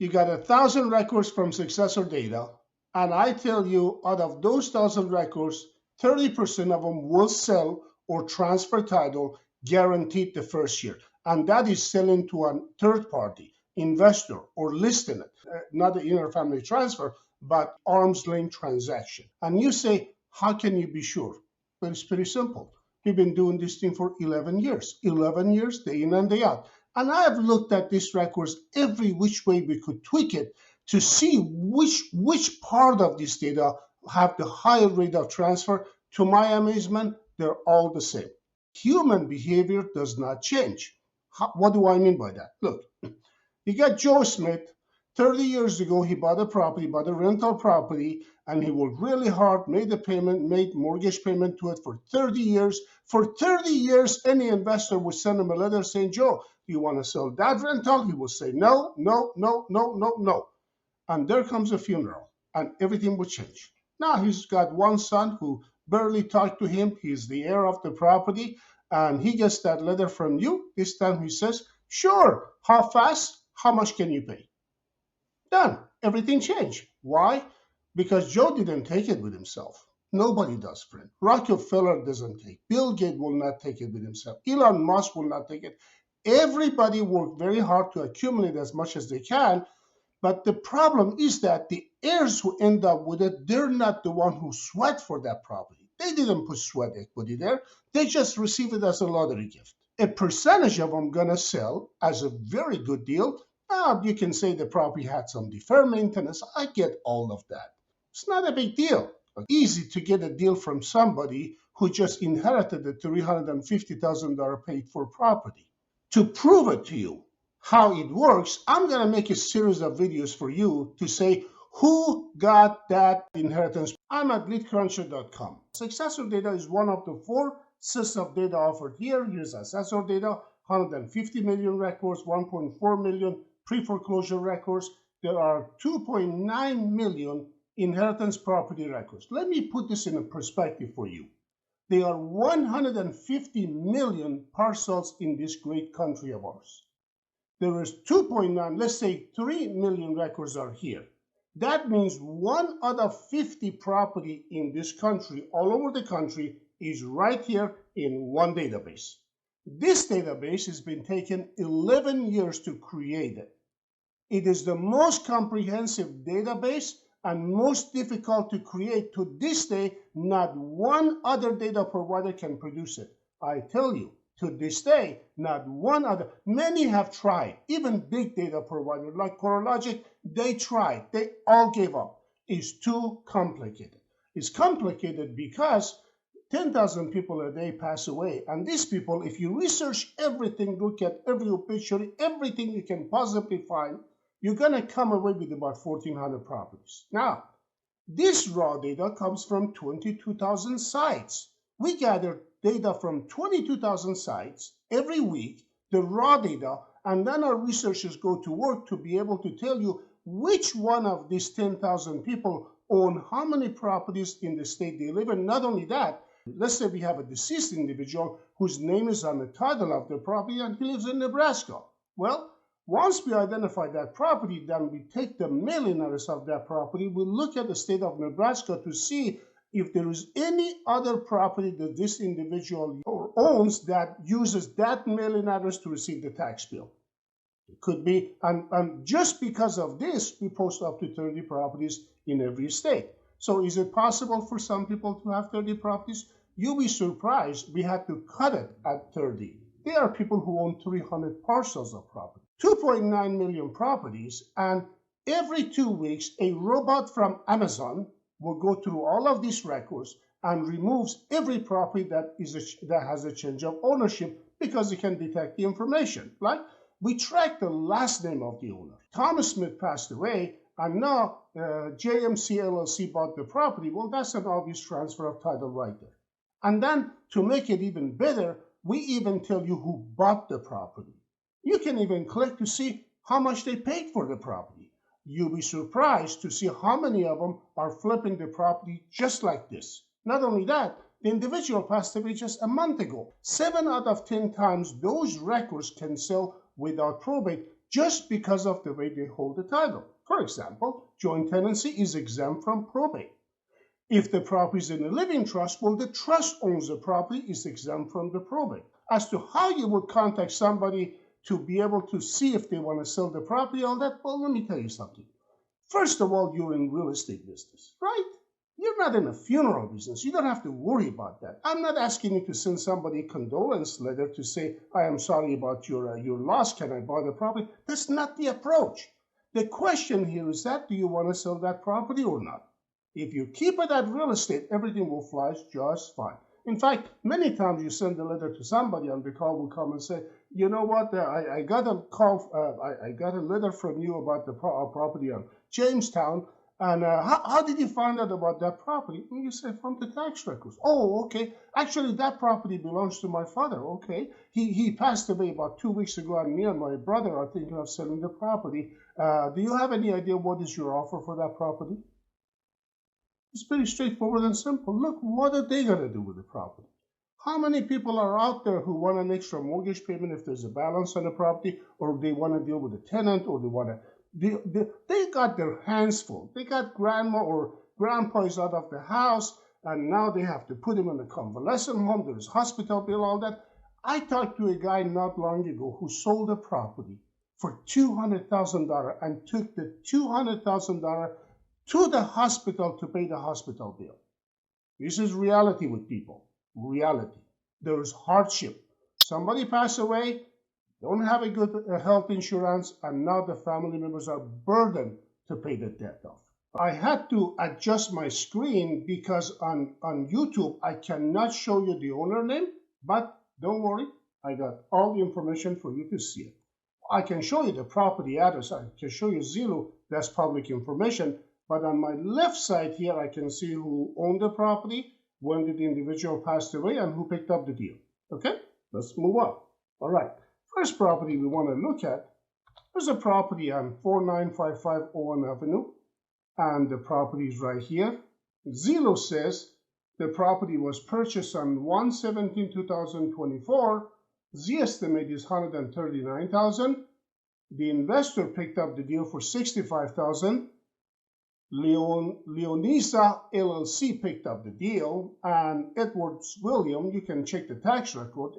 You got 1,000 records from Successor Data, and I tell you, out of those 1,000 records, 30% of them will sell or transfer title guaranteed the first year. And that is selling to a third party, investor, or listing it. Not an inter-family transfer, but arm's length transaction. And you say, how can you be sure? But it's pretty simple. We've been doing this thing for 11 years. 11 years, day in and day out. And I have looked at these records every which way we could tweak it to see which part of this data have the higher rate of transfer. To my amazement, they're all the same. Human behavior does not change. What do I mean by that? Look, you got Joe Smith. 30 years ago, he bought a rental property, and he worked really hard, made mortgage payment to it for 30 years. For 30 years, any investor would send him a letter saying, Joe, do you want to sell that rental? He would say, no, no, no, no, no, no. And there comes a funeral, and everything would change. Now he's got one son who barely talked to him. He's the heir of the property, and he gets that letter from you. This time he says, sure, how fast? How much can you pay? Done. Everything changed. Why? Because Joe didn't take it with himself. Nobody does, friend. Rockefeller doesn't take. Bill Gates will not take it with himself. Elon Musk will not take it. Everybody worked very hard to accumulate as much as they can. But the problem is that the heirs who end up with it, they're not the one who sweat for that property. They didn't put sweat equity there. They just receive it as a lottery gift. A percentage of them gonna sell as a very good deal. You can say the property had some deferred maintenance. I get all of that. It's not a big deal. Easy to get a deal from somebody who just inherited a $350,000 paid for property. To prove it to you how it works, I'm going to make a series of videos for you to say who got that inheritance. I'm at LeadCruncher.com. Successor Data is one of the 4 sets of data offered here. Here's Successor Data, 150 million records, 1.4 million pre-foreclosure records. There are 2.9 million inheritance property records. Let me put this in a perspective for you. There are 150 million parcels in this great country of ours. There is 2.9, let's say 3 million records are here. That means 1 out of 50 property in this country, all over the country, is right here in one database. This database has been taken 11 years to create it. It is the most comprehensive database and most difficult to create. To this day, not one other data provider can produce it. I tell you, to this day, not one other. Many have tried, even big data providers like CoreLogic, they tried. They all gave up. It's too complicated. It's complicated because 10,000 people a day pass away. And these people, if you research everything, look at every obituary, everything you can possibly find, you're going to come away with about 1,400 properties. Now, this raw data comes from 22,000 sites. We gather data from 22,000 sites every week, the raw data, and then our researchers go to work to be able to tell you which one of these 10,000 people own how many properties in the state they live in. Not only that, let's say we have a deceased individual whose name is on the title of the property and he lives in Nebraska. Well, once we identify that property, then we take the mailing address of that property. We look at the state of Nebraska to see if there is any other property that this individual owns that uses that mailing address to receive the tax bill. It could be, and just because of this, we post up to 30 properties in every state. So is it possible for some people to have 30 properties? You'll be surprised. We had to cut it at 30. There are people who own 300 parcels of property. 2.9 million properties, and every 2 weeks, a robot from Amazon will go through all of these records and removes every property that has a change of ownership because it can detect the information, right? We track the last name of the owner. Thomas Smith passed away, and now JMC LLC bought the property. Well, that's an obvious transfer of title right there. And then to make it even better, we even tell you who bought the property. You can even click to see how much they paid for the property. You'll be surprised to see how many of them are flipping the property just like this. Not only that, the individual passed away just a month ago. 7 out of 10 times those records can sell without probate. just because of the way they hold the title. For example, joint tenancy is exempt from probate. If the property is in a living trust, well, the trust owns the property, is exempt from the probate. As to how you would contact somebody to be able to see if they want to sell the property, all that, well, let me tell you something. First of all, you're in real estate business, right? You're not in a funeral business. You don't have to worry about that. I'm not asking you to send somebody a condolence letter to say, I am sorry about your loss. Can I buy the property? That's not the approach. The question here is that, do you want to sell that property or not? If you keep it at real estate, everything will fly just fine. In fact, many times you send a letter to somebody and the call will come and say, you know what, I got a call, I got a letter from you about the property on Jamestown, and how did you find out about that property? And you say, from the tax records. Oh, okay. Actually, that property belongs to my father. Okay. He passed away about 2 weeks ago, and me and my brother are thinking of selling the property. Do you have any idea what is your offer for that property? It's pretty straightforward and simple. Look, what are they going to do with the property? How many people are out there who want an extra mortgage payment if there's a balance on the property, or they want to deal with a tenant, or they want to... They got their hands full. They got grandma or grandpa is out of the house, and now they have to put him in a convalescent home. There's hospital bill, all that. I talked to a guy not long ago who sold a property for $200,000 and took the $200,000 to the hospital to pay the hospital bill. This is reality with people. Reality. There is hardship. Somebody passed away, don't have a good health insurance, and now the family members are burdened to pay the debt off. I had to adjust my screen because on YouTube I cannot show you the owner name, but don't worry, I got all the information for you to see it. I can show you the property address, I can show you Zillow, that's public information, but on my left side here I can see who owned the property, when did the individual pass away, and who picked up the deal. Okay, let's move on. All right. First property we want to look at, there's a property on 4955 Owen Avenue, and the property is right here. Zillow says the property was purchased on 1/17/2024. The estimate is $139,000. The investor picked up the deal for $65,000. Leonisa LLC picked up the deal, and Edwards William, you can check the tax record,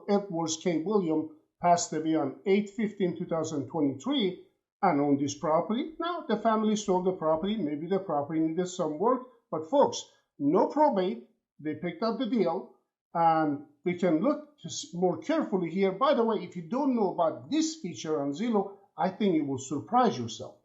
Edwards K. William passed away on 8/15/2023 and owned this property. Now the family sold the property. Maybe the property needed some work, but folks, no probate. They picked up the deal, and we can look more carefully here. By the way, if you don't know about this feature on Zillow, I think it will surprise yourself.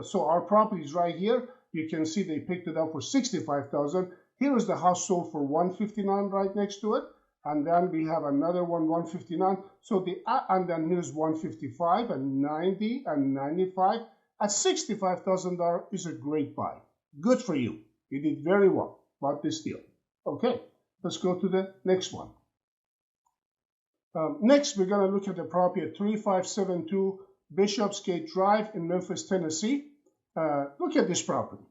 So our property is right here. You can see they picked it up for $65,000. Here is the house sold for $159 right next to it. And then we have another one, $159. So and then here's $155 and $90 and $95. At $65,000 is a great buy. Good for you. You did very well. Bought this deal. Okay, let's go to the next one. Next, we're going to look at the property at 3572 Bishopsgate Drive in Memphis, Tennessee. Look at this property.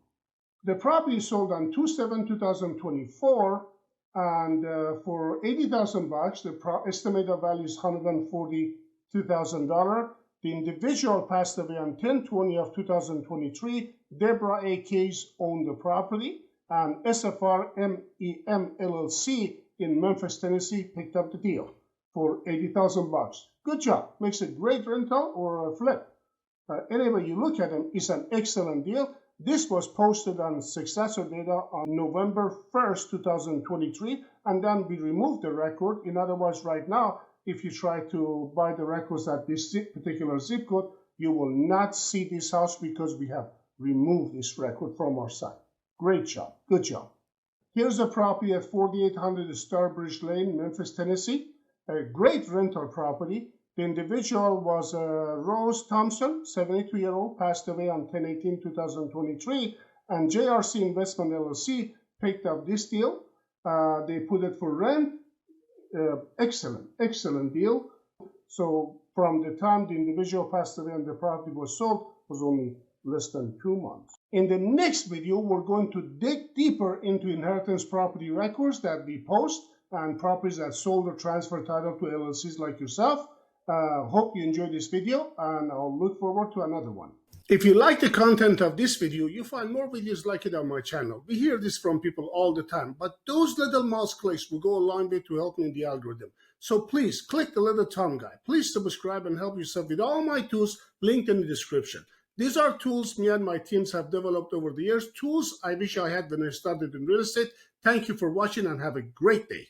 The property sold on 2/7/2024, and for $80,000. The estimated value is $142,000. The individual passed away on 10/20/2023. Deborah A. Case owned the property, and SFR MEM LLC in Memphis, Tennessee picked up the deal for $80,000. Good job. Makes a great rental or a flip. Anyway, you look at them, it's an excellent deal. This was posted on Successor Data on November 1st, 2023, and then we removed the record. In other words, right now, if you try to buy the records at this particular zip code, you will not see this house because we have removed this record from our site. Great job. Good job. Here's a property at 4800 Starbridge Lane, Memphis, Tennessee. A great rental property. The individual was Rose Thompson, 72-year-old, passed away on 10/18/2023, and JRC Investment LLC picked up this deal. They put it for rent. Excellent deal. So from the time the individual passed away and the property was sold, was only less than 2 months. In the next video, we're going to dig deeper into inheritance property records that we post and properties that sold or transferred title to LLCs like yourself. Hope you enjoyed this video, and I'll look forward to another one. If you like the content of this video, you find more videos like it on my channel. We hear this from people all the time, but those little mouse clicks will go a long way to help me in the algorithm. So please click the little thumb guy. Please subscribe and help yourself with all my tools linked in the description. These are tools me and my teams have developed over the years, tools I wish I had when I started in real estate. Thank you for watching and have a great day.